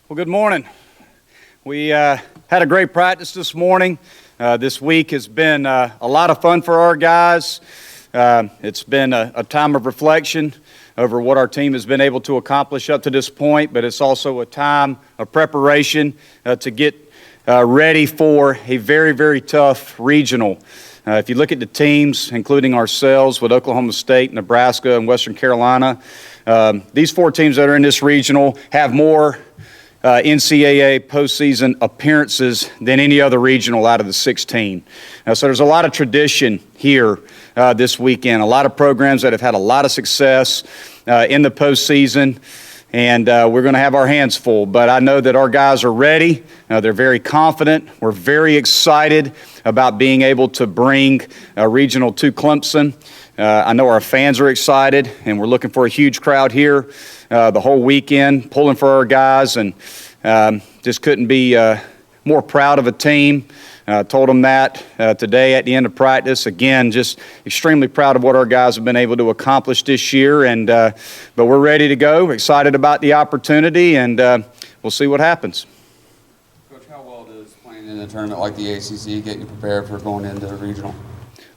Well, good morning. We had a great practice this morning. This week has been a lot of fun for our guys. It's been a time of reflection over what our team has been able to accomplish up to this point, but it's also a time of preparation to get ready for a very, very tough regional. If you look at the teams, including ourselves with Oklahoma State, Nebraska, and Western Carolina, these four teams that are in this regional have more NCAA postseason appearances than any other regional out of the 16. So there's a lot of tradition here this weekend, a lot of programs that have had a lot of success in the postseason, and we're going to have our hands full. But I know that our guys are ready. They're very confident. We're very excited about being able to bring a regional to Clemson. I know our fans are excited, and we're looking for a huge crowd here the whole weekend, pulling for our guys, and just couldn't be more proud of a team. Told them that today at the end of practice. Again, just extremely proud of what our guys have been able to accomplish this year, and but we're ready to go. We're excited about the opportunity, and we'll see what happens. Coach, how well does playing in a tournament like the ACC get you prepared for going into the regional?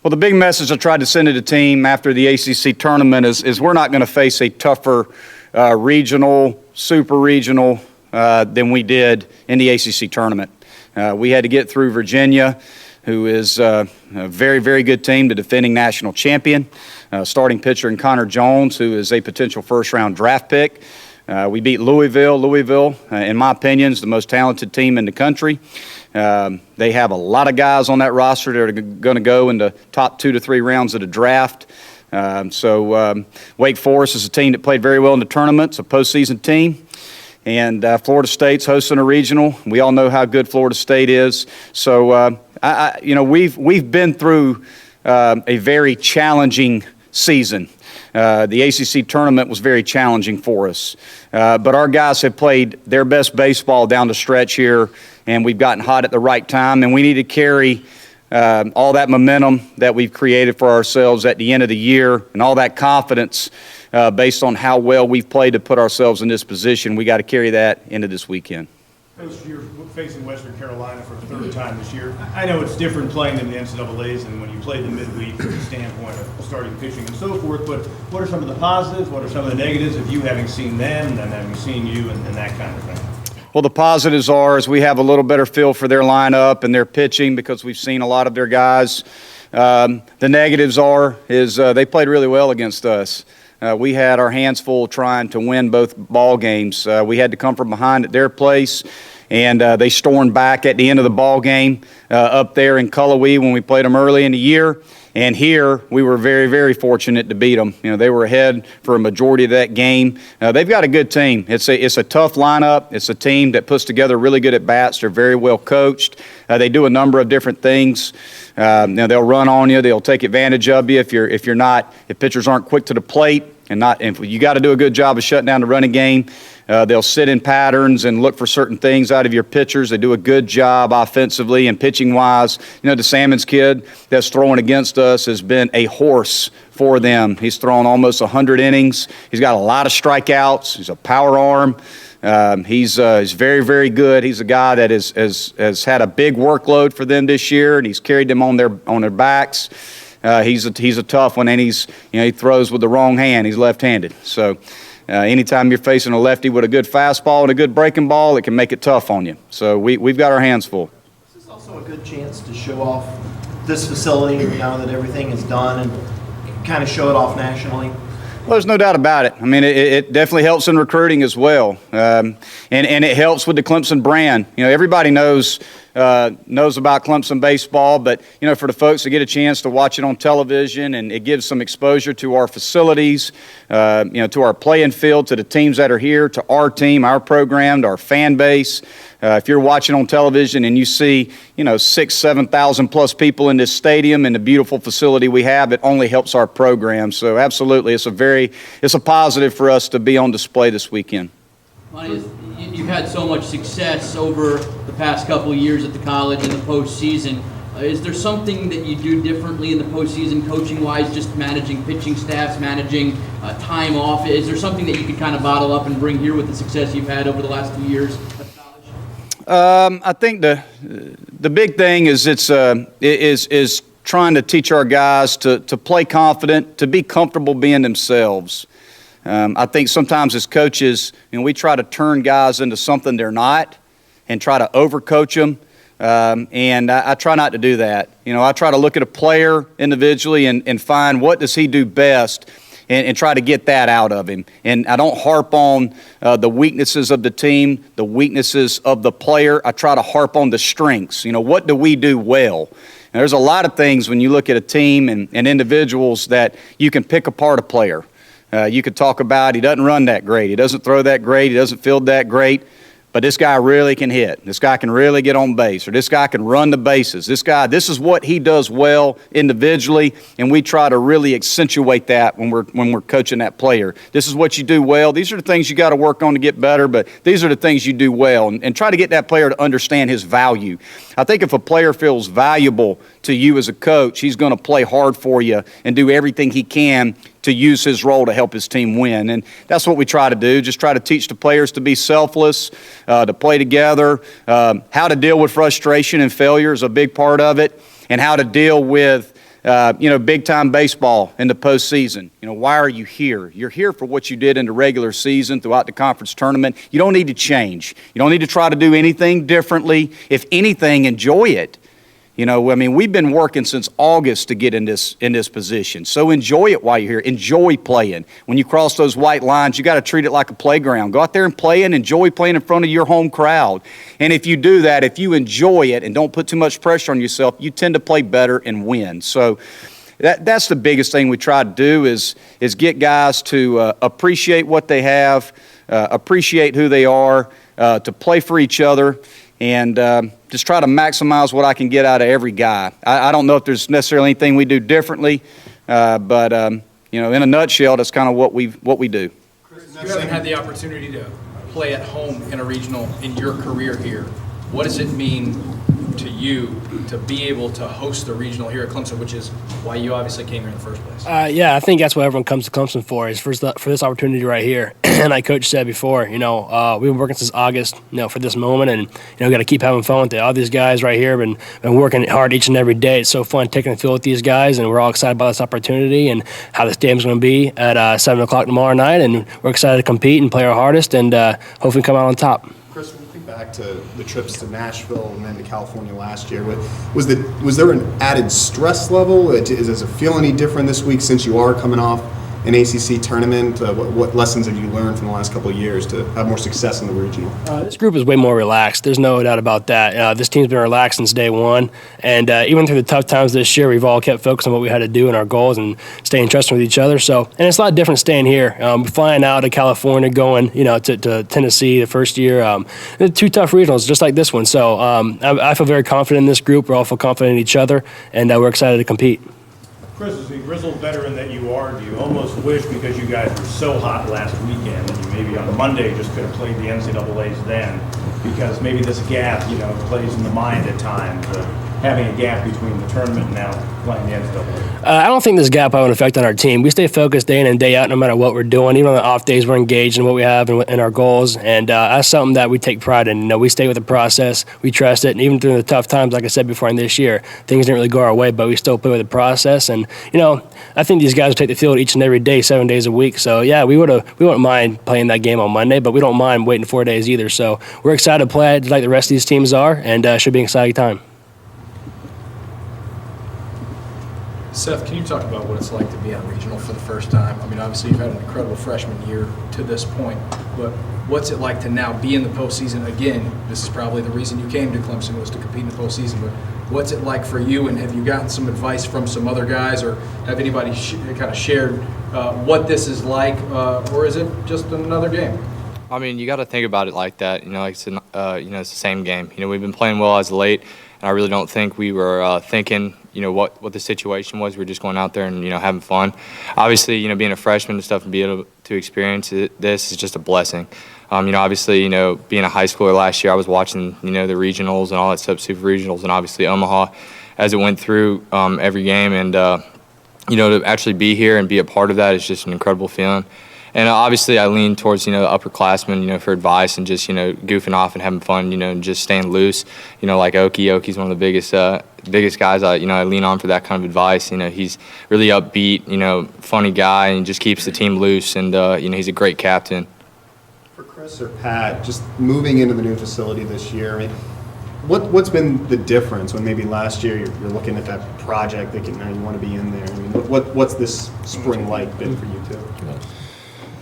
Well, the big message I tried to send to the team after the ACC tournament is we're not going to face a tougher regional, super regional than we did in the ACC tournament. We had to get through Virginia, who is a very, very good team, the defending national champion, starting pitcher in Connor Jones, who is a potential first-round draft pick. We beat Louisville. Louisville, in my opinion, is the most talented team in the country. They have a lot of guys on that roster that are going to go in the top 2 to 3 rounds of the draft. So Wake Forest is a team that played very well in the tournament. It's a postseason team. And Florida State's hosting a regional. We all know how good Florida State is. So, we've been through a very challenging season. The ACC tournament was very challenging for us. But our guys have played their best baseball down the stretch here, and we've gotten hot at the right time. And we need to carry all that momentum that we've created for ourselves at the end of the year and all that confidence based on how well we've played to put ourselves in this position. We got to carry that into this weekend. Coach, you're facing Western Carolina for a third time this year. I know it's different playing in the NCAAs than when you played the midweek from the standpoint of starting pitching and so forth, but what are some of the positives, what are some of the negatives of you having seen them and then having seen you and that kind of thing? Well, the positives is we have a little better feel for their lineup and their pitching because we've seen a lot of their guys. The negatives is they played really well against us. We had our hands full trying to win both ball games. We had to come from behind at their place, and they stormed back at the end of the ball game up there in Cullowhee when we played them early in the year. And here, we were very, very fortunate to beat them. They were ahead for a majority of that game. They've got a good team. It's a tough lineup. It's a team that puts together really good at-bats. They're very well coached. They do a number of different things. They'll run on you. They'll take advantage of you if pitchers aren't quick to the plate. If you got to do a good job of shutting down the running game. They'll sit in patterns and look for certain things out of your pitchers. They do a good job offensively and pitching-wise. The Salmons kid that's throwing against us has been a horse for them. He's thrown almost 100 innings. He's got a lot of strikeouts. He's a power arm. He's very, very good. He's a guy that has had a big workload for them this year, and he's carried them on their backs. He's a tough one, and he throws with the wrong hand. He's left-handed. So anytime you're facing a lefty with a good fastball and a good breaking ball, it can make it tough on you. So we've got our hands full. Is this also a good chance to show off this facility now that everything is done and kind of show it off nationally? Well, there's no doubt about it. I mean, it definitely helps in recruiting as well, and it helps with the Clemson brand. Everybody knows about Clemson baseball, but for the folks to get a chance to watch it on television, and it gives some exposure to our facilities, to our playing field, to the teams that are here, to our team, our program, to our fan base. If you're watching on television and you see, 6,000-7,000 plus people in this stadium and the beautiful facility we have, it only helps our program. So absolutely, it's a positive for us to be on display this weekend. Monty, you've had so much success over the past couple of years at the college in the postseason. Is there something that you do differently in the postseason, coaching-wise, just managing pitching staffs, managing time off? Is there something that you could kind of bottle up and bring here with the success you've had over the last 2 years at college? I think the big thing is is trying to teach our guys to play confident, to be comfortable being themselves. I think sometimes as coaches, we try to turn guys into something they're not and try to overcoach them. And I try not to do that. I try to look at a player individually and find what does he do best and try to get that out of him. And I don't harp on the weaknesses of the team, the weaknesses of the player. I try to harp on the strengths. What do we do well? And there's a lot of things when you look at a team and individuals that you can pick apart a player. You could talk about he doesn't run that great, he doesn't throw that great, he doesn't field that great, but this guy really can hit. This guy can really get on base, or this guy can run the bases. This is what he does well individually, and we try to really accentuate that when we're coaching that player. This is what you do well. These are the things you got to work on to get better, but these are the things you do well, and try to get that player to understand his value. I think if a player feels valuable to you as a coach, he's going to play hard for you and do everything he can to use his role to help his team win. And that's what we try to do, just try to teach the players to be selfless, to play together, how to deal with frustration and failure is a big part of it, and how to deal with big-time baseball in the postseason. Why are you here? You're here for what you did in the regular season throughout the conference tournament. You don't need to change. You don't need to try to do anything differently. If anything, enjoy it. We've been working since August to get in this position. So enjoy it while you're here. Enjoy playing. When you cross those white lines, you got to treat it like a playground. Go out there and play and enjoy playing in front of your home crowd. And if you do that, if you enjoy it and don't put too much pressure on yourself, you tend to play better and win. So that's the biggest thing we try to do is get guys to appreciate what they have, appreciate who they are, to play for each other, and just try to maximize what I can get out of every guy. I don't know if there's necessarily anything we do differently, but in a nutshell, that's kind of what we do. You haven't had the opportunity to play at home in a regional in your career here. What does it mean to you to be able to host the regional here at Clemson, which is why you obviously came here in the first place? Yeah, I think that's what everyone comes to Clemson for, is for this opportunity right here. And like Coach said before, we've been working since August, for this moment, and got to keep having fun with it. All these guys right here been working hard each and every day. It's so fun taking the field with these guys, and we're all excited about this opportunity and how this game's going to be at 7 o'clock tomorrow night. And we're excited to compete and play our hardest, and hopefully come out on top. Chris, when we think back to the trips to Nashville and then to California last year, was there an added stress level? Does it feel any different this week since you are coming off an ACC tournament? What lessons have you learned from the last couple of years to have more success in the regional? This group is way more relaxed. There's no doubt about that. This team's been relaxed since day one. And even through the tough times this year, we've all kept focused on what we had to do and our goals and staying trusting with each other. And it's a lot different staying here. Flying out to California, going to Tennessee the first year. Two tough regionals just like this one. So I feel very confident in this group. We all feel confident in each other, and we're excited to compete. Chris, as a grizzled veteran that you are, do you almost wish, because you guys were so hot last weekend, that you maybe on Monday just could have played the NCAAs then? Because maybe this gap, plays in the mind at times, having a gap between the tournament and now playing the NCAA. I don't think this gap will have an effect on our team. We stay focused day in and day out no matter what we're doing. Even on the off days, we're engaged in what we have and our goals. And that's something that we take pride in. We stay with the process. We trust it. And even through the tough times, like I said before in this year, things didn't really go our way, but we still play with the process. And, I think these guys will take the field each and every day, 7 days a week. So, yeah, we wouldn't mind playing that game on Monday, but we don't mind waiting 4 days either. So we're excited to play like the rest of these teams are, and it should be an exciting time. Seth, can you talk about what it's like to be on regional for the first time? Obviously you've had an incredible freshman year to this point, but what's it like to now be in the postseason again? This is probably the reason you came to Clemson, was to compete in the postseason, but what's it like for you, and have you gotten some advice from some other guys, or have anybody kind of shared what this is like, or is it just another game? You got to think about it like that. It's the same game. We've been playing well as of late, and I really don't think we were thinking, what the situation was. We were just going out there and, having fun. Obviously, being a freshman and stuff and being able to experience this is just a blessing. Obviously, being a high schooler last year, I was watching, the regionals and all that stuff, super regionals, and obviously Omaha as it went through every game. And, to actually be here and be a part of that is just an incredible feeling. And obviously I lean towards, the upperclassmen, for advice and just, goofing off and having fun, and just staying loose, like Oki. Oki's one of the biggest guys I lean on for that kind of advice. He's really upbeat, funny guy, and just keeps the team loose, and, he's a great captain. For Chris or Pat, just moving into the new facility this year, I mean, what's been the difference when maybe last year you're looking at that project thinking now you want to be in there? I mean, what's this spring like been for you too?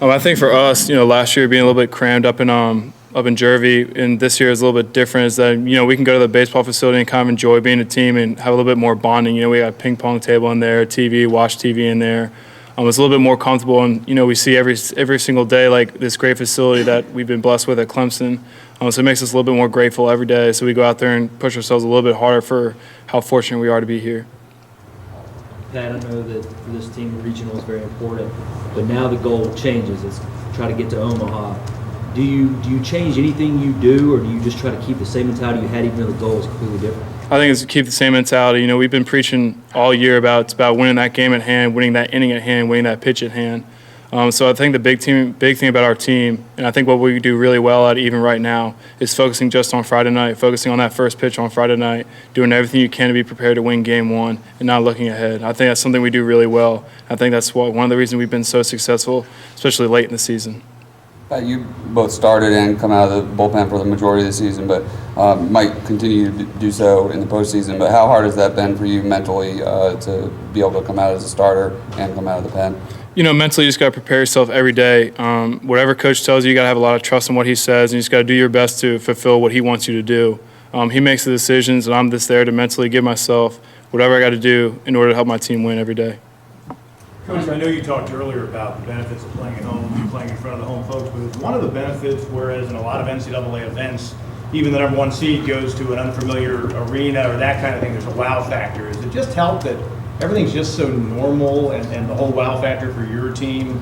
I think for us, last year being a little bit crammed up in Jervey, and this year is a little bit different. Is that we can go to the baseball facility and kind of enjoy being a team and have a little bit more bonding. We got a ping pong table in there, watch TV in there. It's a little bit more comfortable, and we see every single day like this great facility that we've been blessed with at Clemson. So it makes us a little bit more grateful every day. So we go out there and push ourselves a little bit harder for how fortunate we are to be here. Pat, I know that for this team, the regional is very important, but now the goal changes. It's try to get to Omaha. Do you change anything you do, or do you just try to keep the same mentality you had even though the goal is completely different? I think it's to keep the same mentality. We've been preaching all year about winning that game at hand, winning that inning at hand, winning that pitch at hand. So I think the big thing about our team, and I think what we do really well at even right now, is focusing just on Friday night, focusing on that first pitch on Friday night, doing everything you can to be prepared to win game one, and not looking ahead. I think that's something we do really well. I think that's one of the reasons we've been so successful, especially late in the season. You both started and come out of the bullpen for the majority of the season, but might continue to do so in the postseason. But how hard has that been for you mentally to be able to come out as a starter and come out of the pen? Mentally, you just got to prepare yourself every day. Whatever coach tells you, you got to have a lot of trust in what he says, and you just got to do your best to fulfill what he wants you to do. He makes the decisions, and I'm just there to mentally give myself whatever I got to do in order to help my team win every day. Coach, I know you talked earlier about the benefits of playing at home, playing in front of the home folks, but it's one of the benefits, whereas in a lot of NCAA events, even the number one seed goes to an unfamiliar arena or that kind of thing, there's a wow factor. Does it just help that everything's just so normal and the whole wow factor for your team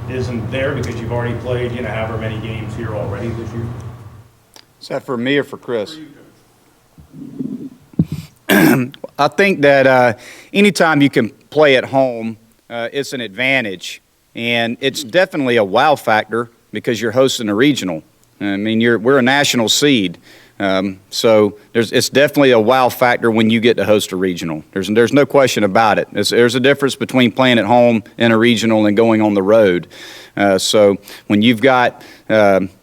isn't there because you've already played, however many games here already this year? Is that for me or for Chris? I think that anytime you can play at home, it's an advantage, and it's definitely a wow factor because you're hosting a regional. I mean, we're a national seed, so it's definitely a wow factor when you get to host a regional. There's no question about it. There's a difference between playing at home in a regional and going on the road. So when you've got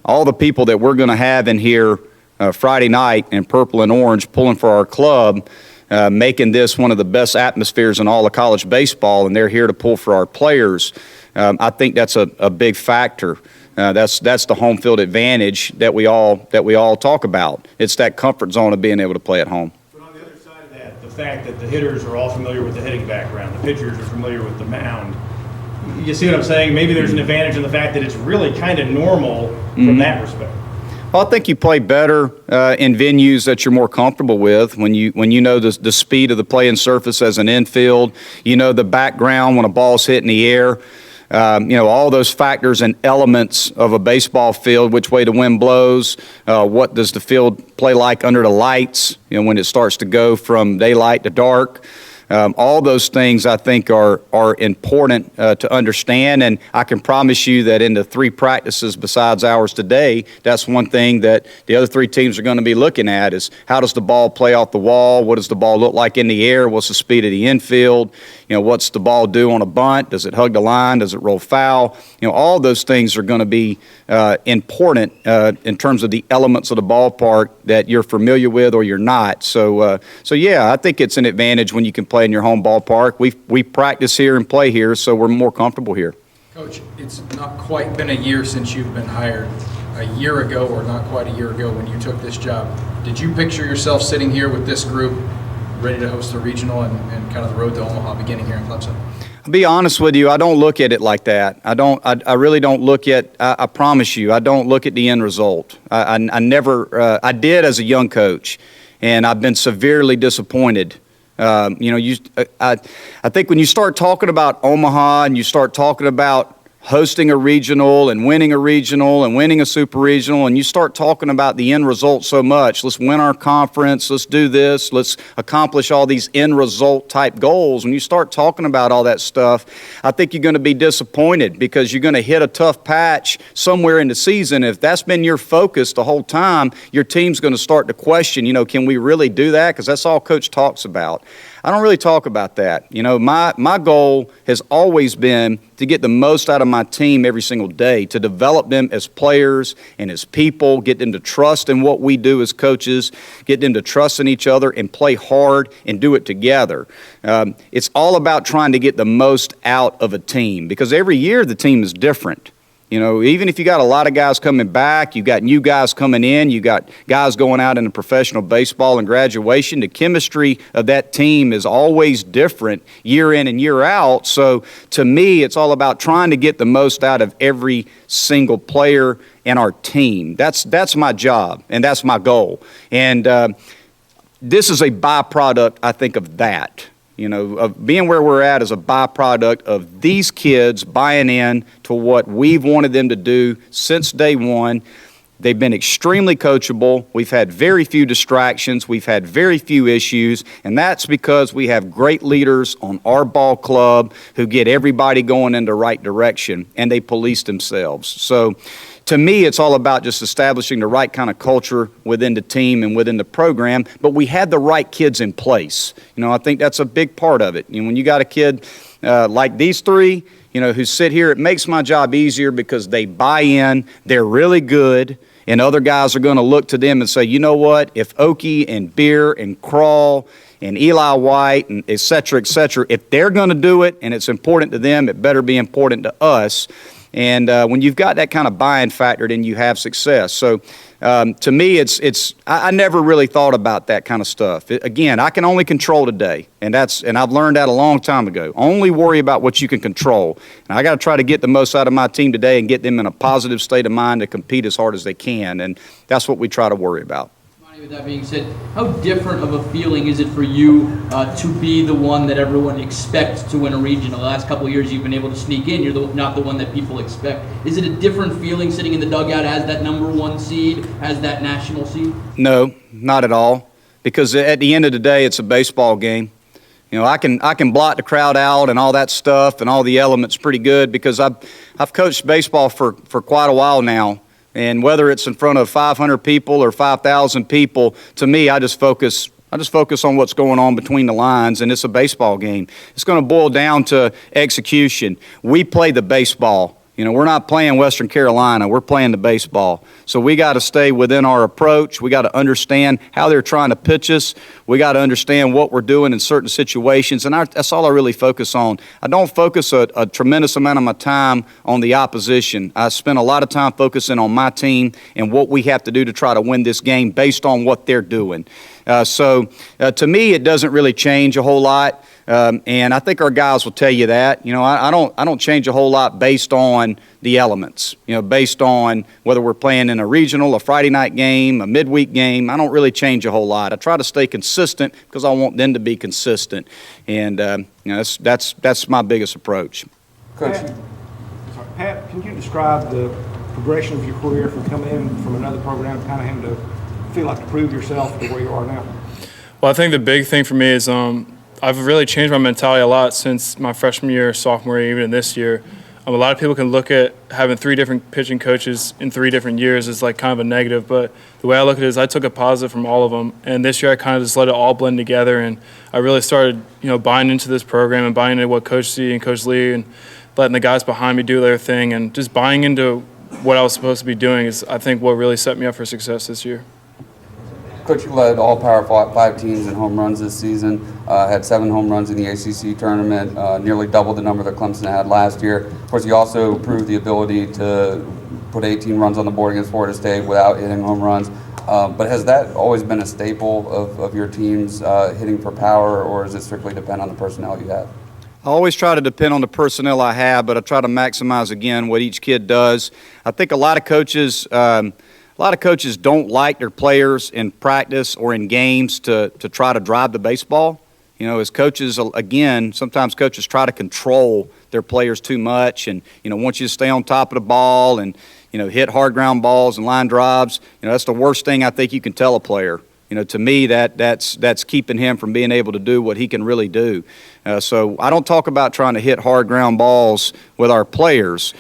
all the people that we're going to have in here Friday night in purple and orange pulling for our club, making this one of the best atmospheres in all of college baseball, and they're here to pull for our players. I think that's a big factor. That's the home field advantage that we all talk about. It's that comfort zone of being able to play at home. But on the other side of that, the fact that the hitters are all familiar with the hitting background, the pitchers are familiar with the mound. You see what I'm saying? Maybe there's an advantage in the fact that it's really kind of normal from that respect. Well, I think you play better in venues that you're more comfortable with when you know the speed of the playing surface as an infield, the background when a ball's hit in the air, all those factors and elements of a baseball field, which way the wind blows, what does the field play like under the lights, when it starts to go from daylight to dark. All those things I think are important to understand, and I can promise you that in the 3 practices besides ours today, that's one thing that the other 3 teams are going to be looking at is how does the ball play off the wall, what does the ball look like in the air, what's the speed of the infield, what's the ball do on a bunt, does it hug the line, does it roll foul, all those things are going to be important in terms of the elements of the ballpark that you're familiar with or you're not. So yeah, I think it's an advantage when you can play in your home ballpark. We practice here and play here, so we're more comfortable here. Coach, it's not quite been a year since you've been hired. A year ago, or not quite a year ago, when you took this job, did you picture yourself sitting here with this group, ready to host the regional and kind of the road to Omaha beginning here in Clemson? I'll be honest with you, I don't look at it like that. I really don't look at, I promise you, I don't look at the end result. I never, I did as a young coach, and I've been severely disappointed. I think when you start talking about Omaha and you start talking about hosting a regional and winning a super regional, and you start talking about the end result so much. Let's win our conference. Let's do this. Let's accomplish all these end result type goals. When you start talking about all that stuff, I think you're going to be disappointed because you're going to hit a tough patch somewhere in the season. If that's been your focus the whole time, your team's going to start to question, can we really do that? Because that's all Coach talks about. I don't really talk about that. My goal has always been to get the most out of my team every single day, to develop them as players and as people, get them to trust in what we do as coaches, get them to trust in each other and play hard and do it together. It's all about trying to get the most out of a team because every year the team is different. Even if you got a lot of guys coming back, you got new guys coming in, you got guys going out into professional baseball and graduation, the chemistry of that team is always different year in and year out. So to me, it's all about trying to get the most out of every single player and our team. That's my job and that's my goal. And this is a byproduct, I think, of that. Of being where we're at is a byproduct of these kids buying in to what we've wanted them to do since day one. They've been extremely coachable. We've had very few distractions. We've had very few issues, and that's because we have great leaders on our ball club who get everybody going in the right direction, and they police themselves. So to me, it's all about just establishing the right kind of culture within the team and within the program, but we had the right kids in place. I think that's a big part of it. When you got a kid like these three, who sit here, it makes my job easier because they buy in, they're really good, and other guys are going to look to them and say, you know what, if Okie and Beer and Crawl and Eli White and et cetera, if they're going to do it and it's important to them, it better be important to us. And when you've got that kind of buy-in factor, then you have success. So to me, I never really thought about that kind of stuff. Again, I can only control today, and I've learned that a long time ago. Only worry about what you can control. And I got to try to get the most out of my team today and get them in a positive state of mind to compete as hard as they can, and that's what we try to worry about. With that being said, how different of a feeling is it for you to be the one that everyone expects to win a regional? The last couple of years you've been able to sneak in. You're not the one that people expect. Is it a different feeling sitting in the dugout as that number one seed, as that national seed? No, not at all. Because at the end of the day, it's a baseball game. I can blot the crowd out and all that stuff and all the elements pretty good because I've coached baseball for quite a while now. And whether it's in front of 500 people or 5,000 people, to me, I just focus on what's going on between the lines, and it's a baseball game. It's going to boil down to execution. We play the baseball. We're not playing Western Carolina. We're playing the baseball. So we got to stay within our approach. We got to understand how they're trying to pitch us. We got to understand what we're doing in certain situations, and that's all I really focus on. I don't focus a tremendous amount of my time on the opposition. I spend a lot of time focusing on my team and what we have to do to try to win this game based on what they're doing. So to me, it doesn't really change a whole lot. And I think our guys will tell you that. I don't change a whole lot based on the elements. Based on whether we're playing in a regional, a Friday night game, a midweek game. I don't really change a whole lot. I try to stay consistent because I want them to be consistent, and that's my biggest approach. Coach, Pat, can you describe the progression of your career from coming in from another program, kind of having to feel like to prove yourself to where you are now? Well, I think the big thing for me is I've really changed my mentality a lot since my freshman year, sophomore year, even this year. A lot of people can look at having 3 different pitching coaches in 3 different years as like kind of a negative, but the way I look at it is I took a positive from all of them, and this year I kind of just let it all blend together, and I really started, buying into this program and buying into what Coach C and Coach Lee and letting the guys behind me do their thing, and just buying into what I was supposed to be doing is, I think, what really set me up for success this year. Coach, you led all Power 5 teams in home runs this season, had 7 home runs in the ACC tournament, nearly double the number that Clemson had last year. Of course, you also proved the ability to put 18 runs on the board against Florida State without hitting home runs. But has that always been a staple of your teams, hitting for power, or does it strictly depend on the personnel you have? I always try to depend on the personnel I have, but I try to maximize, again, what each kid does. I think a lot of coaches don't like their players in practice or in games to try to drive the baseball. As coaches, again, sometimes coaches try to control their players too much and, want you to stay on top of the ball and, hit hard ground balls and line drives. That's the worst thing I think you can tell a player. To me, that's keeping him from being able to do what he can really do. So I don't talk about trying to hit hard ground balls with our players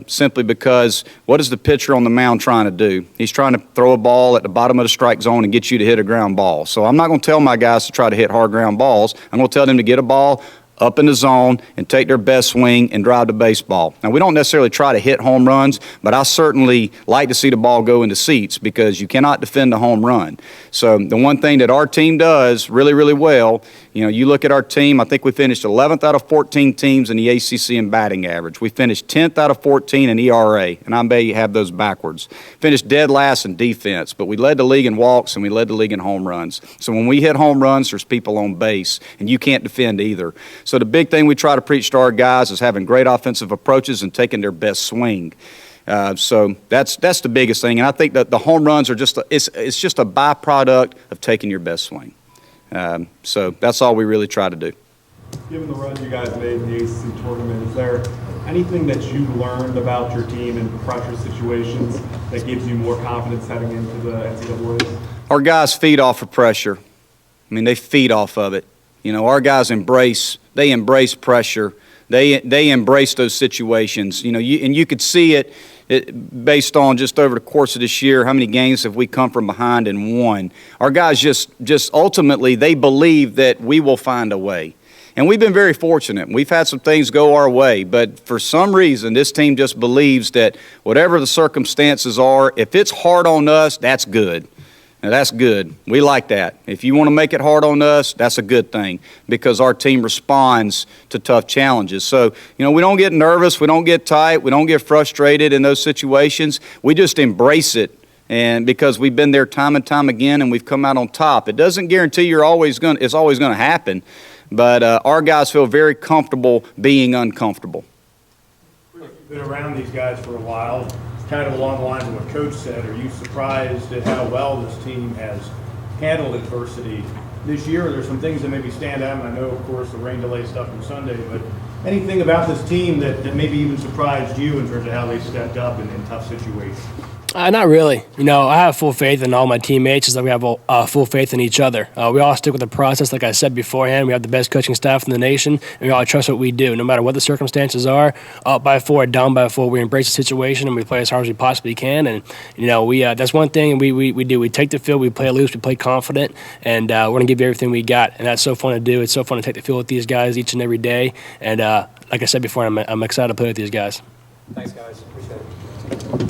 simply because what is the pitcher on the mound trying to do? He's trying to throw a ball at the bottom of the strike zone and get you to hit a ground ball. So I'm not going to tell my guys to try to hit hard ground balls. I'm going to tell them to get a ball up in the zone and take their best swing and drive the baseball. Now, we don't necessarily try to hit home runs, but I certainly like to see the ball go into seats because you cannot defend a home run. So the one thing that our team does really, really well, you look at our team, I think we finished 11th out of 14 teams in the ACC in batting average. We finished 10th out of 14 in ERA, and I may have those backwards. Finished dead last in defense, but we led the league in walks and we led the league in home runs. So when we hit home runs, there's people on base, and you can't defend either. So the big thing we try to preach to our guys is having great offensive approaches and taking their best swing. So that's the biggest thing, and I think that the home runs are it's just a byproduct of taking your best swing. So that's all we really try to do. Given the run you guys made in the ACC tournament, is there anything that you learned about your team in pressure situations that gives you more confidence heading into the NCAAs? Our guys feed off of pressure. I mean, they feed off of it. Our guys embrace pressure. They embrace those situations. And you could see it based on just over the course of this year, how many games have we come from behind and won. Our guys just ultimately, they believe that we will find a way. And we've been very fortunate. We've had some things go our way, but for some reason, this team just believes that whatever the circumstances are, if it's hard on us, that's good. Now, that's good. We like that. If you want to make it hard on us, that's a good thing because our team responds to tough challenges. So, we don't get nervous. We don't get tight. We don't get frustrated in those situations. We just embrace it, and because we've been there time and time again and we've come out on top. It doesn't guarantee it's always going to happen, but our guys feel very comfortable being uncomfortable. You've been around these guys for a while. Kind of along the lines of what Coach said, are you surprised at how well this team has handled adversity this year? There's some things that maybe stand out, and I know, of course, the rain delay stuff on Sunday, but anything about this team that maybe even surprised you in terms of how they stepped up in tough situations? Not really. I have full faith in all my teammates, just like we have full faith in each other. We all stick with the process, like I said beforehand. We have the best coaching staff in the nation, and we all trust what we do. No matter what the circumstances are, up by 4, down by 4, we embrace the situation, and we play as hard as we possibly can. And, that's one thing we do. We take the field, we play loose, we play confident, and we're going to give you everything we got. And that's so fun to do. It's so fun to take the field with these guys each and every day. And like I said before, I'm excited to play with these guys. Thanks, guys. Appreciate it.